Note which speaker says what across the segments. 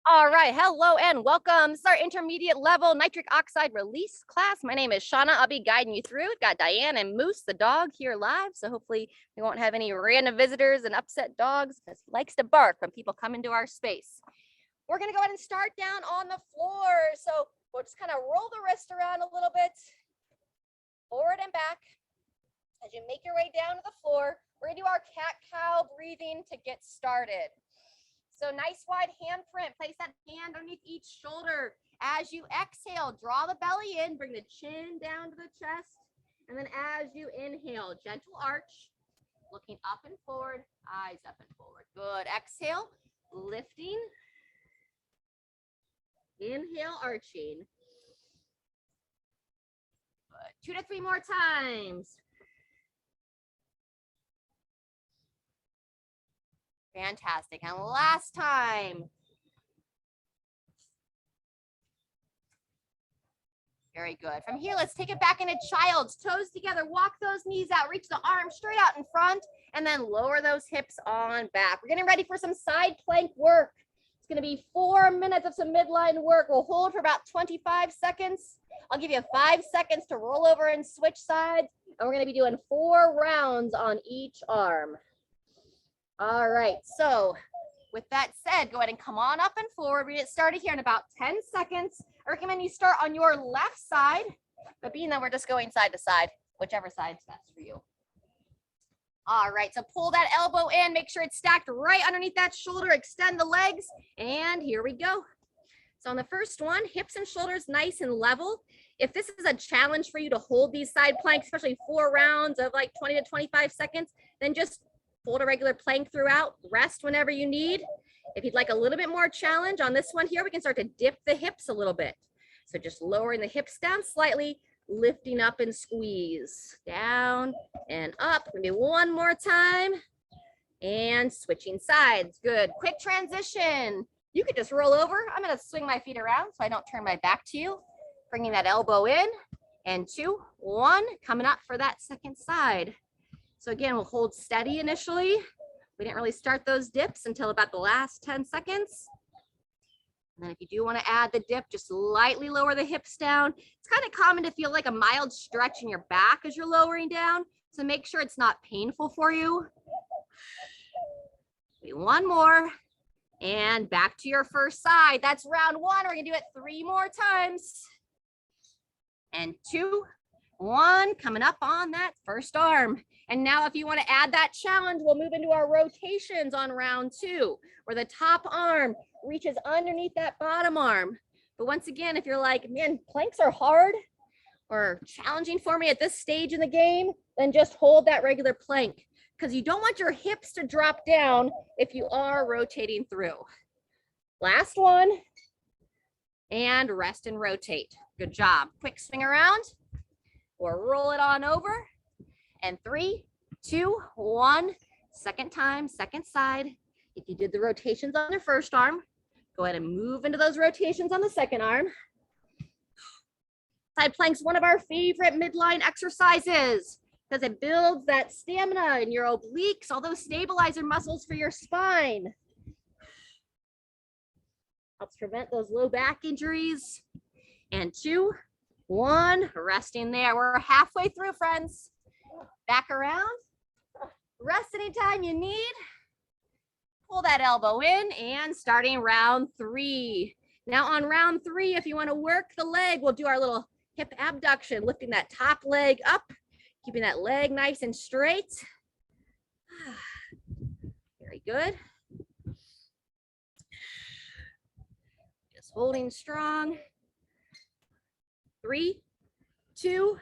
Speaker 1: All right, hello and welcome. This is our intermediate level nitric oxide release class. My name is Shauna. I'll be guiding you through. We've got Diane and Moose, the dog, here live. So hopefully we won't have any random visitors and upset dogs because he likes to bark when people come into our space. We're going to go ahead and start down on the floor. So we'll just kind of roll the wrist around a little bit, forward and back. As you make your way down to the floor, we're going to do our cat-cow breathing to get started. So nice wide handprint, place that hand underneath each shoulder. As you exhale, draw the belly in, bring the chin down to the chest. And then as you inhale, gentle arch, looking up and forward, eyes up and forward. Good, exhale, lifting. Inhale, arching. Good, 2 to 3 more times. Fantastic. And last time. Very good. From here, let's take it back into child's. Toes together. Walk those knees out. Reach the arms straight out in front. And then lower those hips on back. We're getting ready for some side plank work. It's going to be 4 minutes of some midline work. We'll hold for about 25 seconds. I'll give you 5 seconds to roll over and switch sides. And we're going to be doing 4 rounds on each arm. All right, so with that said, go ahead and come on up and forward. We get started here in about 10 seconds. I recommend you start on your left side, but being that we're just going side to side, whichever side's best for you. All right, so pull that elbow in, make sure it's stacked right underneath that shoulder, extend the legs, and here we go. So on the first one, hips and shoulders nice and level. If this is a challenge for you to hold these side planks, especially 4 rounds of like 20 to 25 seconds, then just hold a regular plank throughout, rest whenever you need. If you'd like a little bit more challenge on this one here, we can start to dip the hips a little bit. So just lowering the hips down slightly, lifting up and squeeze, down and up. Maybe one more time and switching sides. Good, quick transition. You could just roll over. I'm gonna swing my feet around so I don't turn my back to you. Bringing that elbow in and 2, 1, coming up for that second side. So again, we'll hold steady initially. We didn't really start those dips until about the last 10 seconds. And then if you do want to add the dip, just lightly lower the hips down. It's kind of common to feel like a mild stretch in your back as you're lowering down. So make sure it's not painful for you. One more. And back to your first side. That's round 1. We're going to do it 3 more times. And 2, 1, coming up on that first arm. And now if you want to add that challenge, we'll move into our rotations on round 2, where the top arm reaches underneath that bottom arm. But once again, if you're like, man, planks are hard or challenging for me at this stage in the game, then just hold that regular plank, because you don't want your hips to drop down if you are rotating through. Last one, and rest and rotate. Good job. Quick swing around or roll it on over. And 3, 2, 1, second time, second side. If you did the rotations on your first arm, go ahead and move into those rotations on the second arm. Side plank's one of our favorite midline exercises because it builds that stamina in your obliques, all those stabilizer muscles for your spine. Helps prevent those low back injuries. And 2, 1, resting there. We're halfway through, friends. Back around, rest anytime you need. Pull that elbow in and starting round 3. Now on round 3, if you want to work the leg, we'll do our little hip abduction, lifting that top leg up, keeping that leg nice and straight. Very good. Just holding strong. 3, 2,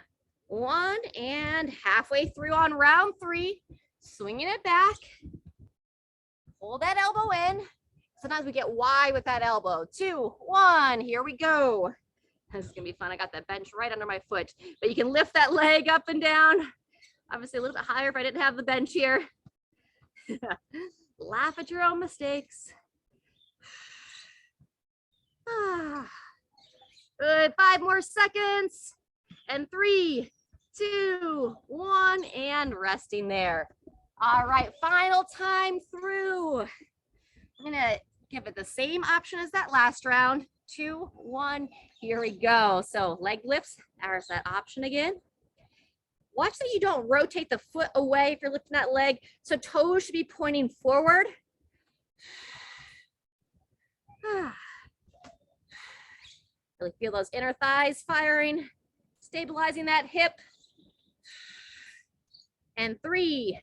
Speaker 1: 1, and halfway through on round 3, swinging it back. Hold that elbow in. Sometimes we get wide with that elbow. 2, 1, here we go. This is gonna be fun. I got that bench right under my foot, but you can lift that leg up and down. Obviously a little bit higher if I didn't have the bench here. Laugh at your own mistakes. Good, 5 more seconds. And 3, 2, 1, and resting there. All right, final time through. I'm gonna Give it the same option as that last round. 2, 1, here we go. So leg lifts, there's that option again. Watch that you don't rotate the foot away if you're lifting that leg. So toes should be pointing forward. Really feel those inner thighs firing, stabilizing that hip. And 3,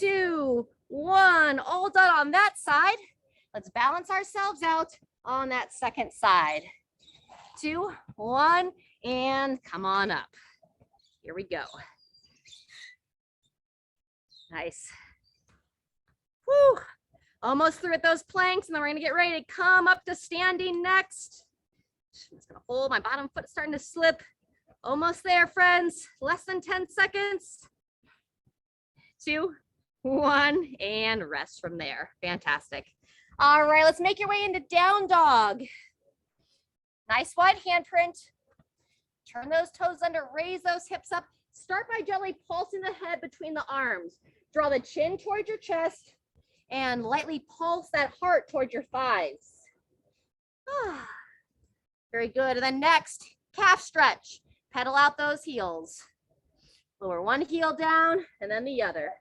Speaker 1: 2, 1, all done on that side. Let's balance ourselves out on that second side. 2, 1, and come on up. Here we go. Nice. Whew. Almost through with those planks, and then we're gonna get ready to come up to standing next. I'm just gonna hold, my bottom foot starting to slip. Almost there, friends. Less than 10 seconds. 2, 1, and rest from there. Fantastic. All right, let's make your way into down dog. Nice wide handprint. Turn those toes under, raise those hips up. Start by gently pulsing the head between the arms. Draw the chin towards your chest and lightly pulse that heart towards your thighs. Very good. And then next, calf stretch. Pedal out those heels. Lower one heel down and then the other.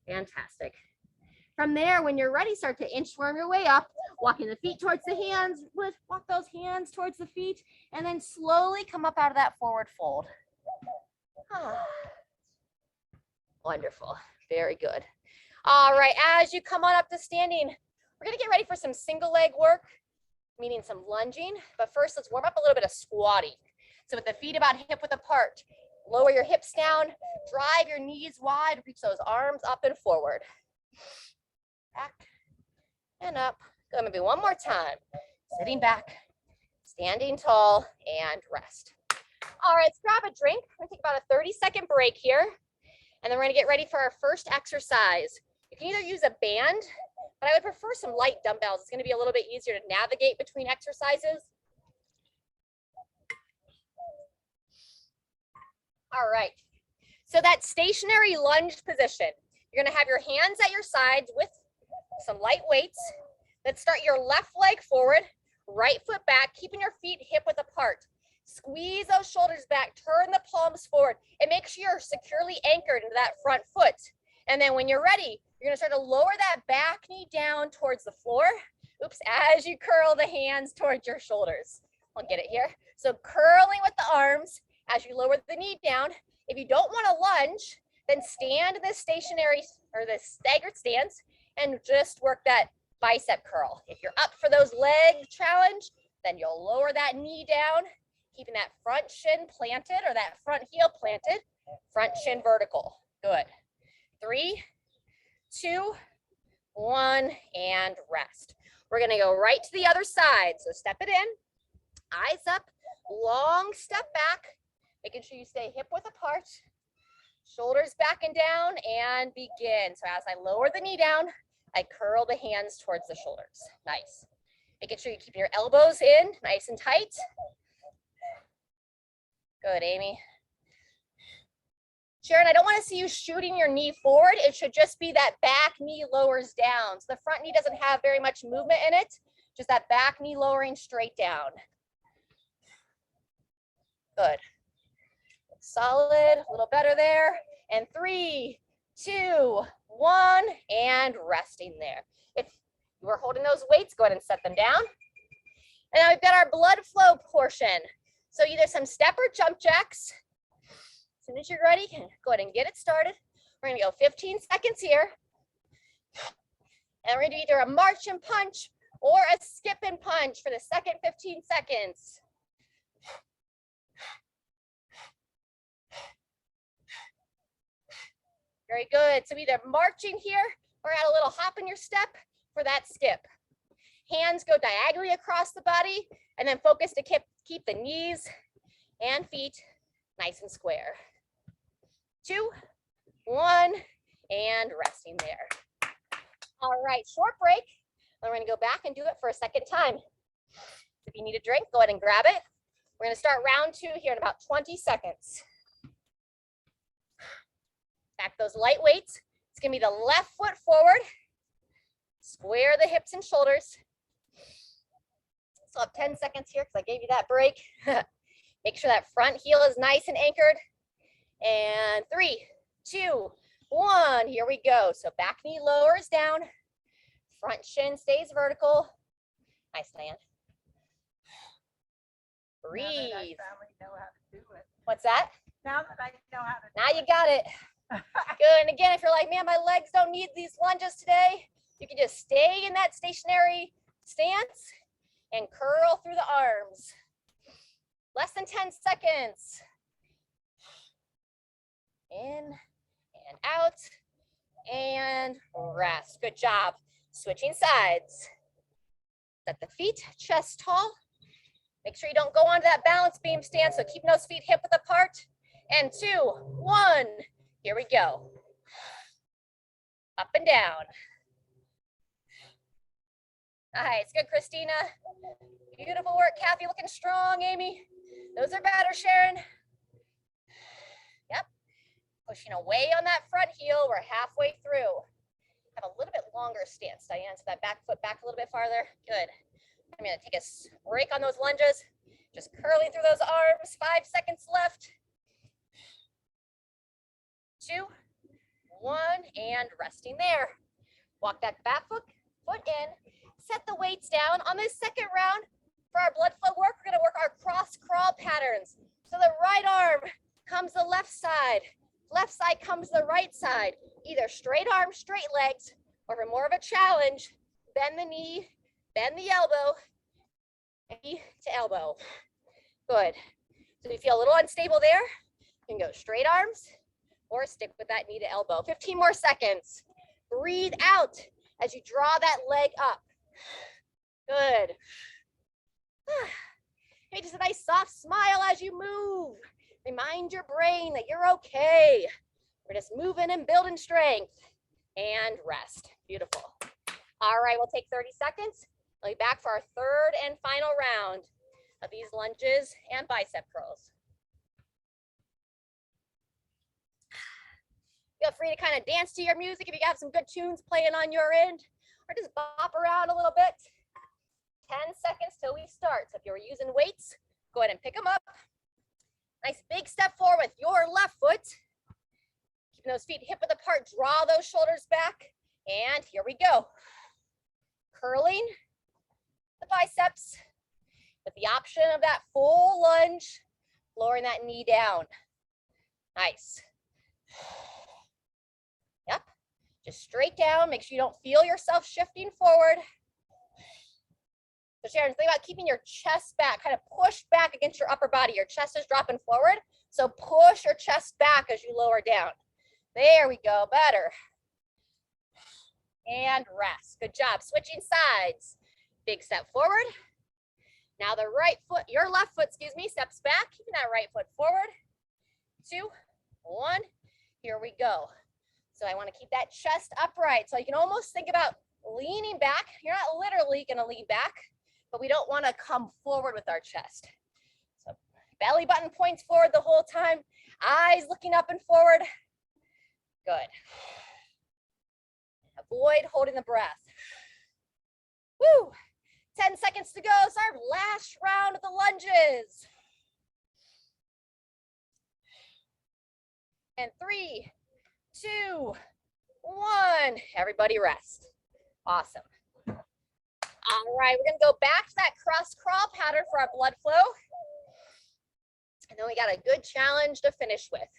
Speaker 1: Fantastic. From there, when you're ready, start to inchworm your way up, walking the feet towards the hands, walk those hands towards the feet, and then slowly come up out of that forward fold. Wonderful. Very good. All right, as you come on up to standing, we're gonna get ready for some single leg work, meaning some lunging, but first let's warm up a little bit of squatting. So with the feet about hip width apart, lower your hips down, drive your knees wide, reach those arms up and forward. Back and up. Go, maybe one more time. Sitting back, standing tall, and rest. All right, let's grab a drink. We're gonna take about a 30-second break here, and then we're gonna get ready for our first exercise. You can either use a band, but I would prefer some light dumbbells. It's gonna be a little bit easier to navigate between exercises. All right, so that stationary lunge position, you're gonna have your hands at your sides with some light weights. Let's start your left leg forward, right foot back, keeping your feet hip width apart. Squeeze those shoulders back, turn the palms forward, and make sure you're securely anchored into that front foot. And then when you're ready, you're gonna start to lower that back knee down towards the floor. Oops, as you curl the hands towards your shoulders. I'll get it here. So curling with the arms as you lower the knee down. If you don't wanna lunge, then stand in this stationary or this staggered stance and just work that bicep curl. If you're up for those leg challenge, then you'll lower that knee down, keeping that front shin planted or that front heel planted, front shin vertical. Good. 3, 2, 1, and rest. We're gonna go right to the other side. So step it in, eyes up, long step back, making sure you stay hip width apart, shoulders back and down, and begin. So as I lower the knee down, I curl the hands towards the shoulders. Nice. Making sure you keep your elbows in, nice and tight. Good, Amy. Sharon, I don't want to see you shooting your knee forward. It should just be that back knee lowers down. So the front knee doesn't have very much movement in it, just that back knee lowering straight down. Good. Solid, a little better there. And 3, 2, 1, and resting there. If you are holding those weights, go ahead and set them down. And now we've got our blood flow portion. So either some step or jump jacks. As soon as you're ready, go ahead and get it started. We're gonna go 15 seconds here. And we're gonna do either a march and punch or a skip and punch for the second 15 seconds. Very good. So either marching here or add a little hop in your step for that skip. Hands go diagonally across the body and then focus to keep the knees and feet nice and square. 2, 1, and resting there. All right, short break. Then we're gonna go back and do it for a second time. If you need a drink, go ahead and grab it. We're gonna start round 2 here in about 20 seconds. Back those light weights. It's gonna be the left foot forward. Square the hips and shoulders. So I have 10 seconds here because I gave you that break. Make sure that front heel is nice and anchored. And 3, 2, 1, here we go. So back knee lowers down, front shin stays vertical. Nice, Diane. Breathe.
Speaker 2: Now that I finally know how to do it.
Speaker 1: What's that?
Speaker 2: Now that I know how to do
Speaker 1: Now you got it. Good. And again, if you're like, man, my legs don't need these lunges today, you can just stay in that stationary stance and curl through the arms. Less than 10 seconds. In and out and rest. Good job. Switching sides. Set the feet chest tall. Make sure you don't go onto that balance beam stance, so keep those feet hip width apart. And 2, 1. Here we go. Up and down. Nice. Good, Christina. Beautiful work, Kathy. Looking strong, Amy. Those are better, Sharon. Yep. Pushing away on that front heel. We're halfway through. Have a little bit longer stance, Diane. So that back foot back a little bit farther. Good. I'm going to take a break on those lunges. Just curling through those arms. 5 seconds left. 2, 1, and resting there. Walk that back foot in. Set the weights down. On this second round, for our blood flow work, we're going to work our cross crawl patterns. So the right arm comes the left side comes the right side. Either straight arms, straight legs, or for more of a challenge, bend the knee, bend the elbow, knee to elbow. Good. So if you feel a little unstable there, you can go straight arms or stick with that knee to elbow. 15 more seconds. Breathe out as you draw that leg up. Good. Maybe just a nice soft smile as you move. Remind your brain that you're okay. We're just moving and building strength. And rest. Beautiful. All right, we'll take 30 seconds. We'll be back for our third and final round of these lunges and bicep curls. Feel free to kind of dance to your music if you have some good tunes playing on your end, or just bop around a little bit. 10 seconds till we start. So if you're using weights, go ahead and pick them up. Nice big step forward with your left foot. Keeping those feet hip width apart, draw those shoulders back. And here we go. Curling the biceps with the option of that full lunge, lowering that knee down. Nice. Yep. Just straight down. Make sure you don't feel yourself shifting forward. So Sharon, think about keeping your chest back, kind of push back against your upper body. Your chest is dropping forward. So push your chest back as you lower down. There we go, better. And rest, good job. Switching sides. Big step forward. Now the right foot, your left foot, excuse me, steps back. Keeping that right foot forward. 2, 1, here we go. So I want to keep that chest upright. So you can almost think about leaning back. You're not literally gonna lean back, but we don't want to come forward with our chest. So belly button points forward the whole time, eyes looking up and forward. Good. Avoid holding the breath. Woo! 10 seconds to go. It's our last round of the lunges. And 3, 2, 1. Everybody rest. Awesome. All right, we're gonna go back to that cross crawl pattern for our blood flow. And then we got a good challenge to finish with.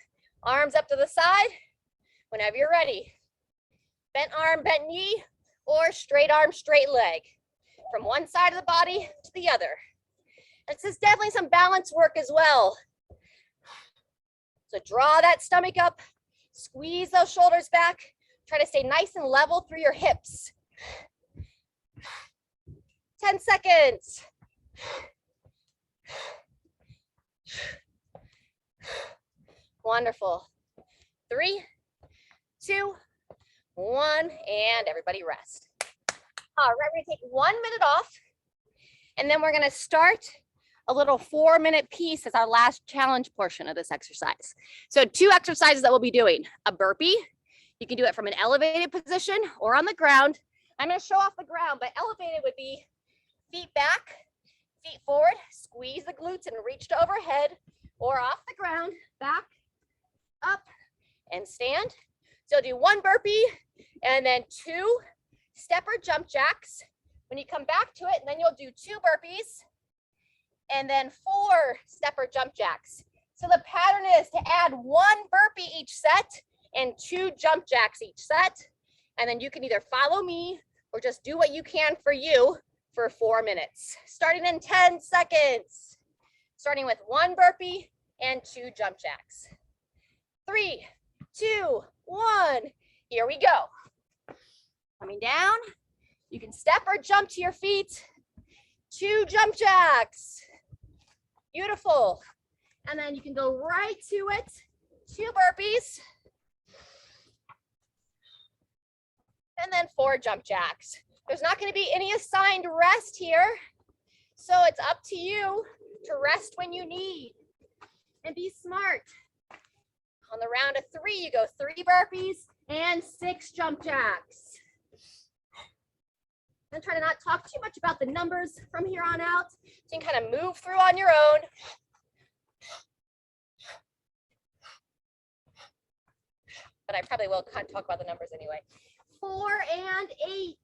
Speaker 1: Arms up to the side, whenever you're ready. Bent arm, bent knee, or straight arm, straight leg. From one side of the body to the other. And this is definitely some balance work as well. So draw that stomach up, squeeze those shoulders back. Try to stay nice and level through your hips. 10 seconds. Wonderful. 3, 2, 1, and everybody rest. All right, we're gonna take 1 minute off, and then we're gonna start a little 4-minute piece as our last challenge portion of this exercise. So 2 exercises that we'll be doing, a burpee You can do it from an elevated position or on the ground. I'm going to show off the ground, but elevated would be feet back, feet forward, squeeze the glutes and reach to overhead, or off the ground, back, up, and stand. So do 1 burpee and then 2 stepper jump jacks. When you come back to it, and then you'll do 2 burpees and then 4 stepper jump jacks. So the pattern is to add 1 burpee each set and 2 jump jacks each set. And then you can either follow me or just do what you can for you for 4 minutes, starting in 10 seconds, starting with 1 burpee and 2 jump jacks. 3, 2, 1, here we go. Coming down, you can step or jump to your feet, 2 jump jacks, beautiful. And then you can go right to it, 2 burpees, and then 4 jump jacks. There's not going to be any assigned rest here, so it's up to you to rest when you need and be smart. On the round of 3, you go 3 burpees and 6 jump jacks. And try to not talk too much about the numbers from here on out, so you can kind of move through on your own. But I probably will talk about the numbers anyway. 4 and 8.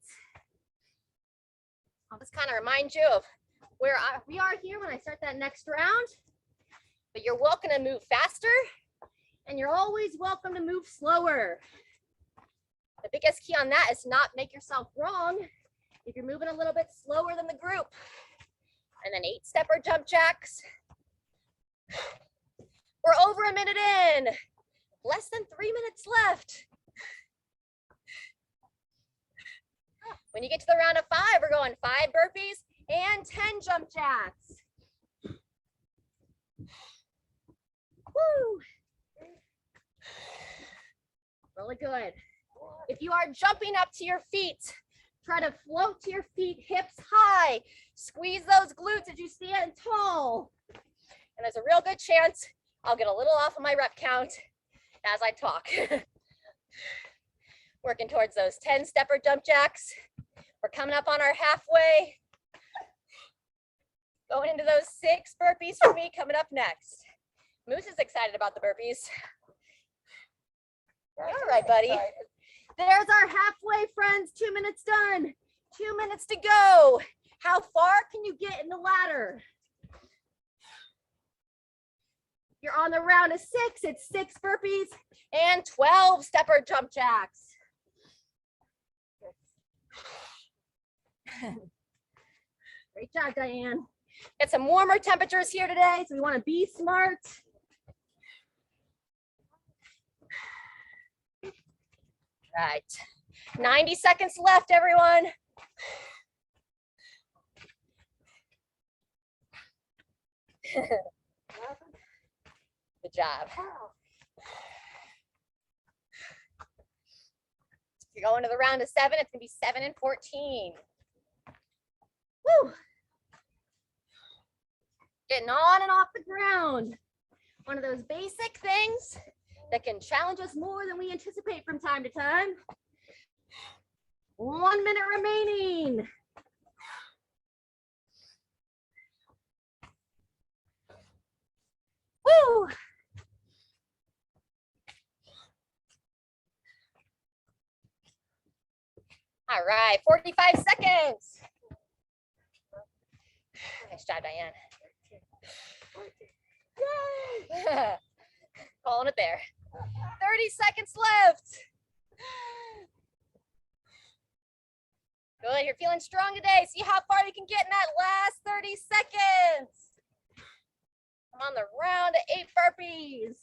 Speaker 1: I'll just kind of remind you of where we are here when I start that next round. But you're welcome to move faster, and you're always welcome to move slower. The biggest key on that is to not make yourself wrong if you're moving a little bit slower than the group. And then 8 stepper jump jacks. We're over a minute in. Less than 3 minutes left. When you get to the round of 5, we're going 5 burpees and 10 jump jacks. Woo! Really good. If you are jumping up to your feet, try to float to your feet, hips high. Squeeze those glutes as you stand tall. And there's a real good chance I'll get a little off of my rep count as I talk. Working towards those 10 stepper jump jacks. We're coming up on our halfway. Going into those 6 burpees for me coming up next. Moose is excited about the burpees. All right, buddy. There's our halfway, friends. 2 minutes done. 2 minutes to go. How far can you get in the ladder? You're on the round of 6. It's 6 burpees and 12 stepper jump jacks. Great job, Diane. Get some warmer temperatures here today, so we want to be smart. Right. 90 seconds left, everyone. Good job. You're going to the round of 7. It's going to be 7 and 14. Woo! Getting on and off the ground. One of those basic things that can challenge us more than we anticipate from time to time. 1 minute remaining. Woo! All right, 45 seconds. Nice job, Diane. Yay! Calling it there. 30 seconds left. Good, you're feeling strong today. See how far you can get in that last 30 seconds. I'm on the round of 8 burpees.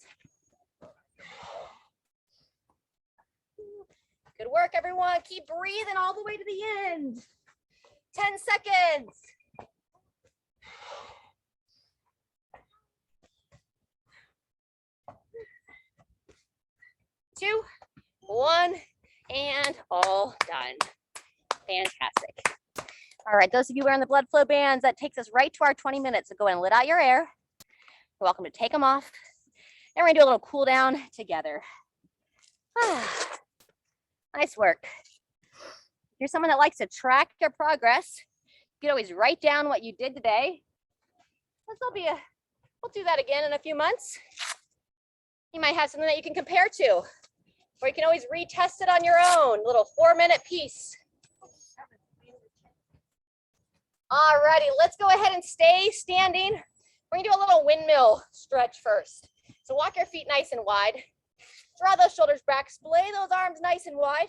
Speaker 1: Good work, everyone. Keep breathing all the way to the end. 10 seconds. 2, 1, and all done. Fantastic. All right, those of you wearing the blood flow bands, that takes us right to our 20 minutes. So go ahead and let out your air. You're welcome to take them off. And we're gonna do a little cool down together. Nice work. If you're someone that likes to track your progress, you can always write down what you did today. We'll do that again in a few months. You might have something that you can compare to, or you can always retest it on your own, little 4-minute piece. Alrighty, let's go ahead and stay standing. We're gonna do a little windmill stretch first. So walk your feet nice and wide. Draw those shoulders back, splay those arms nice and wide.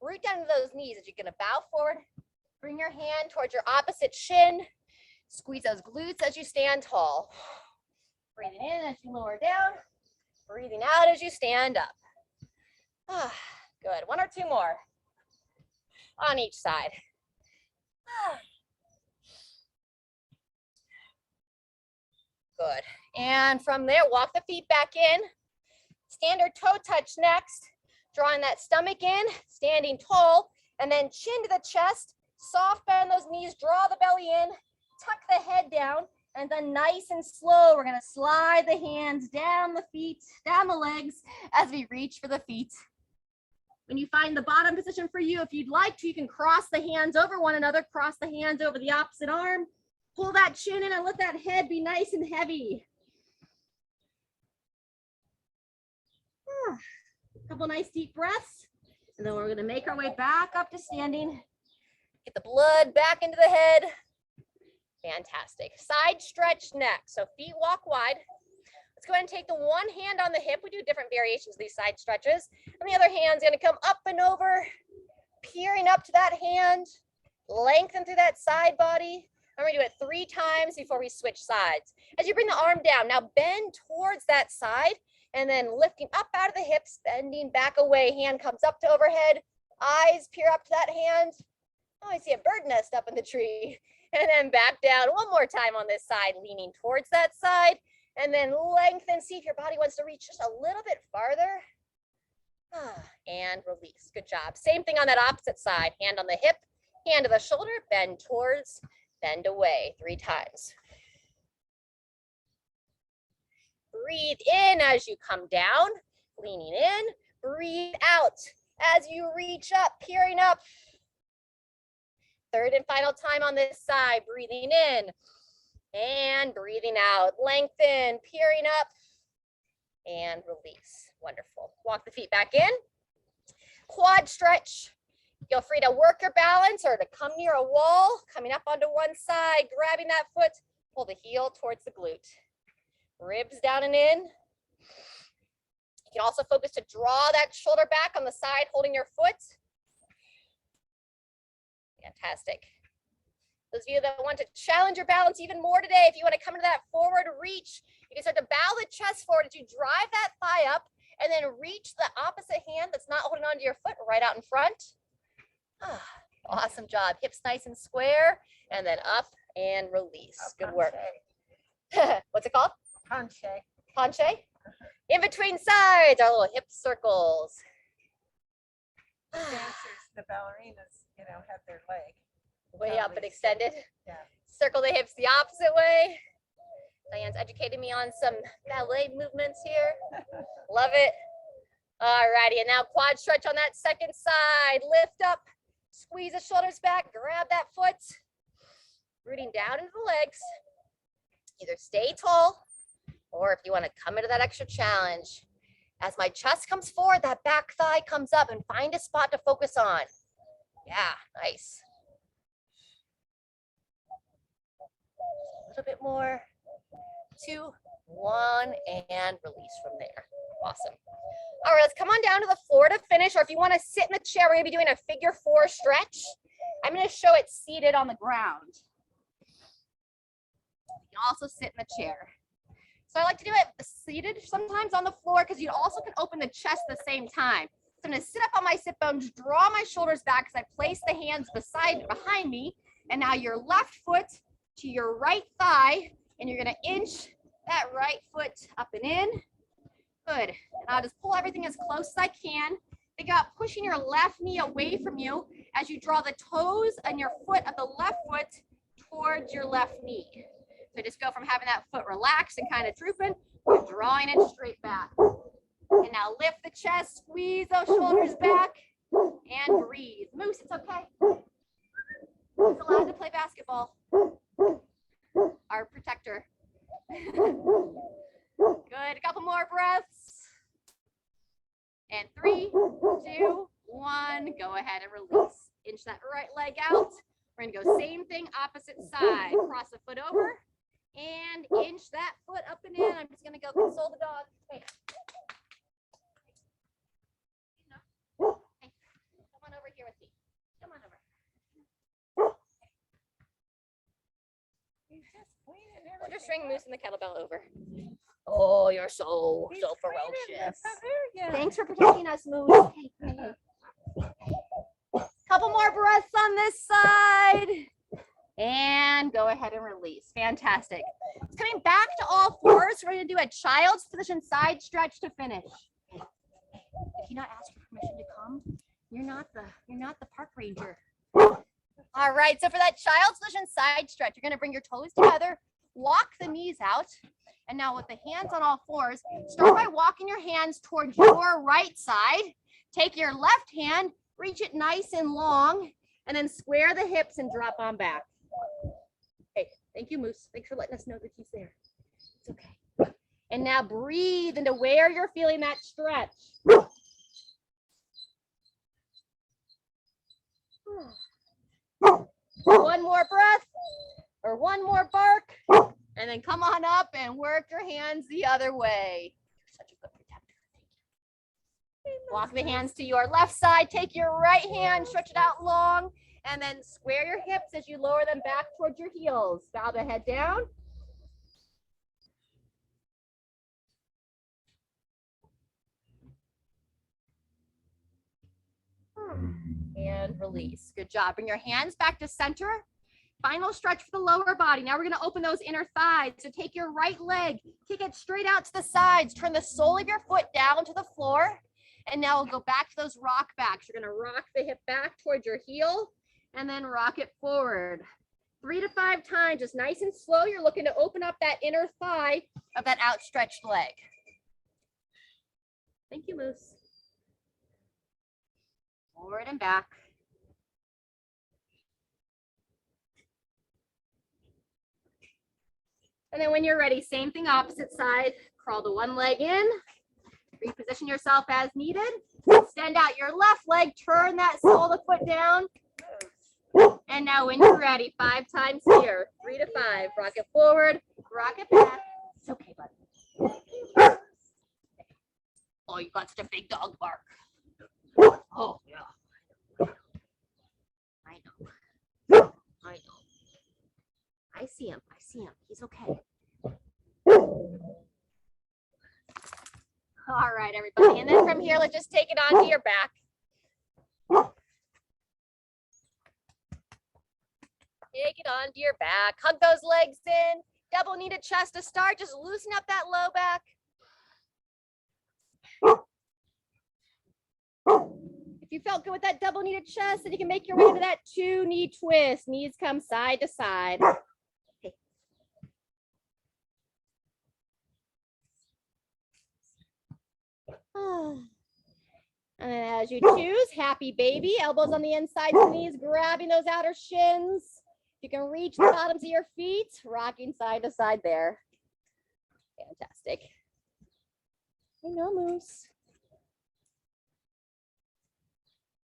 Speaker 1: Root down to those knees as you're gonna bow forward. Bring your hand towards your opposite shin. Squeeze those glutes as you stand tall. Breathing in as you lower down. Breathing out as you stand up. Good, 1 or 2 more on each side. Good, and from there, walk the feet back in. Standard toe touch next. Drawing that stomach in, standing tall, and then chin to the chest. Soft bend those knees, draw the belly in, tuck the head down, and then nice and slow, we're gonna slide the hands down the feet, down the legs as we reach for the feet. When you find the bottom position for you, if you'd like to, you can cross the hands over one another, cross the hands over the opposite arm, pull that chin in and let that head be nice and heavy. Couple nice deep breaths, and then we're gonna make our way back up to standing. Get the blood back into the head. Fantastic. Side stretch next. So feet walk wide. Let's go ahead and take the one hand on the hip. We do different variations of these side stretches. And the other hand's gonna come up and over, peering up to that hand, lengthen through that side body. I'm gonna do it 3 times before we switch sides. As you bring the arm down, now bend towards that side and then lifting up out of the hips, bending back away. Hand comes up to overhead, eyes peer up to that hand. Oh, I see a bird nest up in the tree. And then back down 1 more time on this side, leaning towards that side. And then lengthen, see if your body wants to reach just a little bit farther. And release, good job. Same thing on that opposite side, hand on the hip, hand to the shoulder, bend towards, bend away, 3 times. Breathe in as you come down, leaning in, breathe out as you reach up, peering up. 3rd and final time on this side, breathing in and breathing out. Lengthen, peering up and release. Wonderful. Walk the feet back in. Quad stretch. Feel free to work your balance or to come near a wall, coming up onto one side, grabbing that foot, pull the heel towards the glute. Ribs down and in. You can also focus to draw that shoulder back on the side, holding your foot. Fantastic. Those of you that want to challenge your balance even more today, if you want to come into that forward reach, you can start to bow the chest forward as you drive that thigh up and then reach the opposite hand that's not holding onto your foot right out in front. Awesome job. Hips nice and square, and then up and release. Good work. What's it called?
Speaker 2: Conche.
Speaker 1: Conche. In between sides, our little hip circles.
Speaker 2: The dancers, the ballerinas, have their leg
Speaker 1: Way up and extended.
Speaker 2: Yeah.
Speaker 1: Circle the hips the opposite way. Diane's educated me on some ballet movements here. Love it. Alrighty, and now quad stretch on that second side. Lift up, squeeze the shoulders back, grab that foot. Rooting down into the legs. Either stay tall, or if you want to come into that extra challenge. As my chest comes forward, that back thigh comes up, and find a spot to focus on. Yeah, nice. A little bit more. 2, 1, and release from there. Awesome. All right, let's come on down to the floor to finish, or if you want to sit in the chair, we're going to be doing a figure 4 stretch. I'm going to show it seated on the ground. You can also sit in the chair. So I like to do it seated sometimes on the floor because you also can open the chest at the same time. So I'm going to sit up on my sit bones, draw my shoulders back as I place the hands behind me. And now your left foot to your right thigh, and you're going to inch that right foot up and in. Good. And I'll just pull everything as close as I can. Think about pushing your left knee away from you as you draw the toes and your foot of the left foot towards your left knee. So just go from having that foot relaxed and kind of drooping to drawing it straight back. And now lift the chest, squeeze those shoulders back. And breathe. Moose, it's okay. He's allowed to play basketball. Our protector. Good. A couple more breaths. And 3, 2, 1. Go ahead and release. Inch that right leg out. We're going to go same thing, opposite side. Cross the foot over and inch that foot up and in. I'm just going to go console the dog. Hey. Hey. Come on over here with me. Come on over. We'll just string Moose and the kettlebell over. Oh, you're so ferocious. Thanks for protecting us, Moose. Hey, hey, hey. Couple more breaths on this side. And go ahead and release. Fantastic. Coming back to all fours, we're going to do a child's position side stretch to finish. If you not ask for permission to come, you're not the park ranger. All right, so for that child's position side stretch, you're going to bring your toes together, walk the knees out, and now with the hands on all fours, start by walking your hands towards your right side. Take your left hand, reach it nice and long, and then square the hips and drop on back. Okay, thank you, Moose. Thanks for letting us know that he's there. It's okay. And now breathe into where you're feeling that stretch. One more breath or one more bark, and then come on up and work your hands the other way. You're such a good protector. Thank you. Walk the hands to your left side. Take your right hand, stretch it out long, and then square your hips as you lower them back towards your heels. Bow the head down. And release. Good job. Bring your hands back to center. Final stretch for the lower body. Now we're going to open those inner thighs. So take your right leg, kick it straight out to the sides. Turn the sole of your foot down to the floor. And now we'll go back to those rock backs. You're going to rock the hip back towards your heel and then rock it forward. 3 to 5 times, just nice and slow. You're looking to open up that inner thigh of that outstretched leg. Thank you, Moose. Forward and back. And then when you're ready, same thing, opposite side. Crawl the one leg in. Reposition yourself as needed. Extend out your left leg. Turn that sole of the foot down. And now when you're ready, 5 times here. 3 to 5. Rock it forward. Rock it back. It's okay, buddy. Oh, you got such a big dog bark. Oh, yeah. I know. I know. I see him. I see him. He's okay. All right, everybody. And then from here, let's just take it onto your back. Take it onto your back. Hug those legs in. Double knee to chest to start. Just loosen up that low back. If you felt good with that double knee to chest, then you can make your way to that 2 knee twist. Knees come side to side. Okay. And then as you choose, happy baby, elbows on the insides of the knees, grabbing those outer shins. You can reach the bottoms of your feet, rocking side to side there. Fantastic. I know, Moose.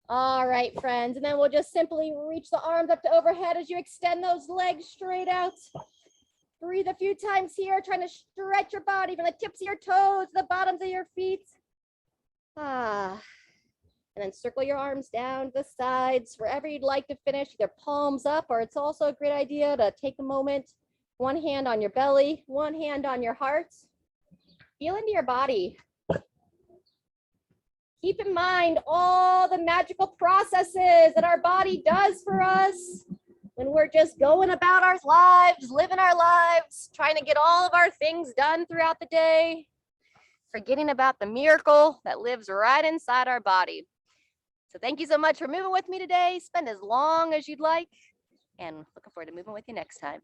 Speaker 1: All right, friends. And then we'll just simply reach the arms up to overhead as you extend those legs straight out. Breathe a few times here, trying to stretch your body from the tips of your toes to the bottoms of your feet. And then circle your arms down to the sides, wherever you'd like to finish, either palms up, or it's also a great idea to take a moment, one hand on your belly, one hand on your heart. Feel into your body. Keep in mind all the magical processes that our body does for us when we're just going about our lives, living our lives, trying to get all of our things done throughout the day, forgetting about the miracle that lives right inside our body. So thank you so much for moving with me today. Spend as long as you'd like, and looking forward to moving with you next time.